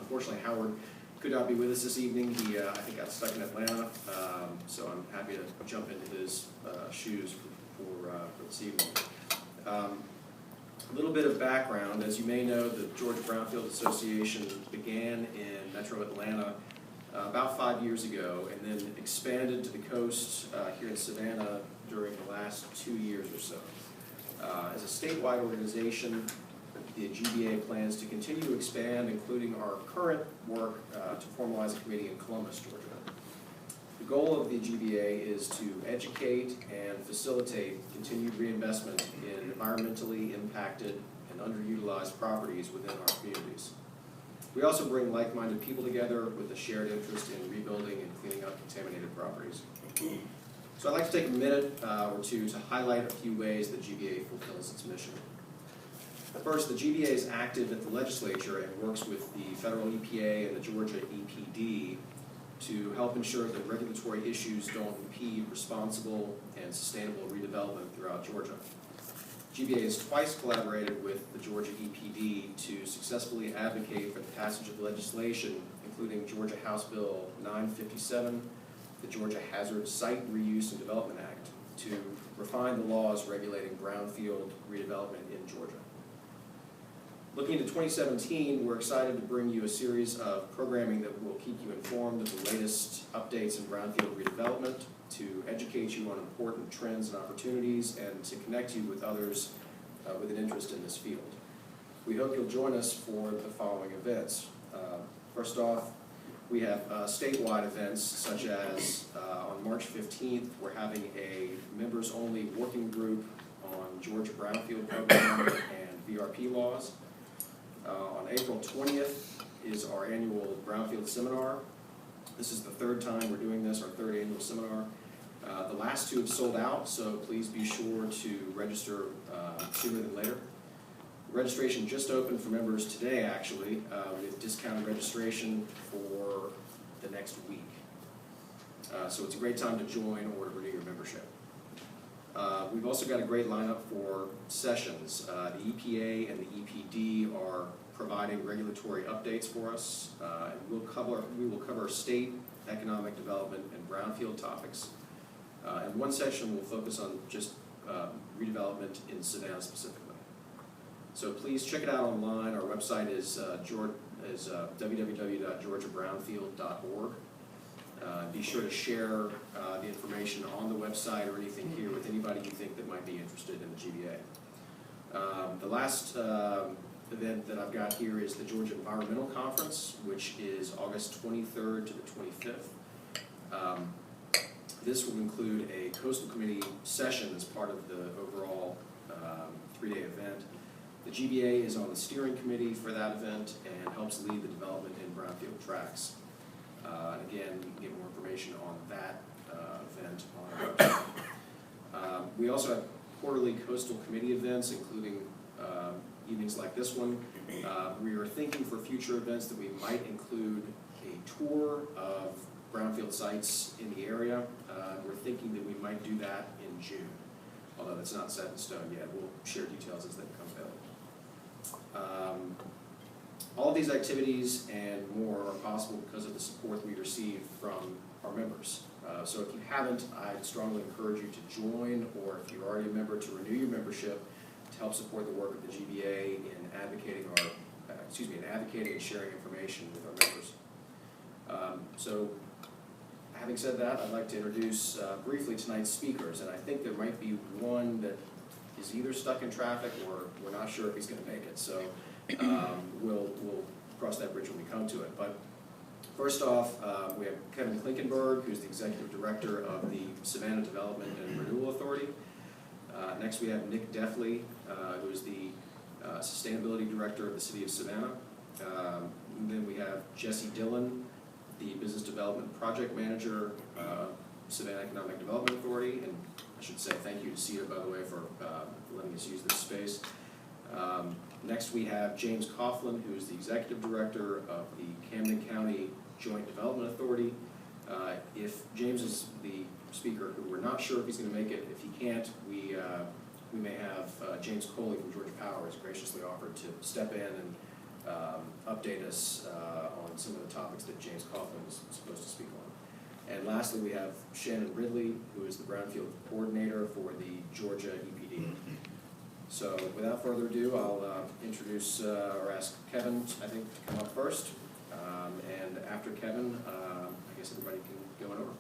Unfortunately, Howard could not be with us this evening. He, I think, got stuck in Atlanta, so I'm happy to jump into his shoes for this evening. A little bit of background. As you may know, the Georgia Brownfield Association began in Metro Atlanta about 5 years ago, and then expanded to the coast here in Savannah during the last 2 years or so. As a statewide organization, the GBA plans to continue to expand, including our current work to formalize a committee in Columbus, Georgia. The goal of the GBA is to educate and facilitate continued reinvestment in environmentally impacted and underutilized properties within our communities. We also bring like-minded people together with a shared interest in rebuilding and cleaning up contaminated properties. So I'd like to take a minute or two to highlight a few ways the GBA fulfills its mission. First, the GBA is active at the legislature and works with the federal EPA and the Georgia EPD to help ensure that regulatory issues don't impede responsible and sustainable redevelopment throughout Georgia. GBA has twice collaborated with the Georgia EPD to successfully advocate for the passage of legislation, including Georgia House Bill 957, the Georgia Hazard Site Reuse and Development Act, to refine the laws regulating brownfield redevelopment in Georgia. Looking to 2017, we're excited to bring you a series of programming that will keep you informed of the latest updates in brownfield redevelopment, to educate you on important trends and opportunities, and to connect you with others with an interest in this field. We hope you'll join us for the following events. First off, we have statewide events such as on March 15th, we're having a members-only working group on Georgia Brownfield Program and VRP laws. On April 20th is our annual Brownfield Seminar. This is the third time we're doing this, our third annual seminar. The last two have sold out, so please be sure to register sooner than later. Registration just opened for members today, actually, with discounted registration for the next week. So it's a great time to join or to renew your membership. We've also got a great lineup for sessions. The EPA and the EPD are providing regulatory updates for us, and we will cover state economic development and brownfield topics. And one session will focus on just redevelopment in Savannah specifically. So please check it out online. Our website is www.georgiabrownfield.org. Be sure to share the information on the website or anything here with anybody you think that might be interested in the GBA. The last event that I've got here is the Georgia Environmental Conference, which is August 23rd to the 25th. This will include a Coastal Committee session as part of the overall 3-day event. The GBA is on the steering committee for that event and helps lead the development in brownfield tracts. Again, you can get more information on that event on our website. We also have quarterly Coastal Committee events, including evenings like this one. We are thinking for future events that we might include a tour of brownfield sites in the area. We're thinking that we might do that in June, although that's not set in stone yet. We'll share details as they become available. All of these activities and more are possible because of the support we receive from our members. So if you haven't, I'd strongly encourage you to join, or if you're already a member, to renew your membership to help support the work of the GBA in advocating and sharing information with our members. So having said that, I'd like to introduce briefly tonight's speakers, and I think there might be one that is either stuck in traffic or we're not sure if he's going to make it. So we'll cross that bridge when we come to it. But first off, we have Kevin Klinkenberg, who's the Executive Director of the Savannah Development and Renewal Authority. Next we have Nick Deffley, who is the Sustainability Director of the City of Savannah. Then we have Jesse Dillon, the Business Development Project Manager, Savannah Economic Development Authority, and I should say thank you to CETA, by the way, for letting us use this space. Next we have James Coughlin, who is the Executive Director of the Camden County Joint Development Authority. If James is the speaker, who we're not sure if he's going to make it, if he can't, we may have James Coley from Georgia Power has graciously offered to step in and update us on some of the topics that James Coughlin was supposed to speak on. And lastly, we have Shannon Ridley, who is the Brownfield Coordinator for the Georgia EPD. So without further ado, I'll introduce or ask Kevin, I think, to come up first. And after Kevin, I guess everybody can go on over.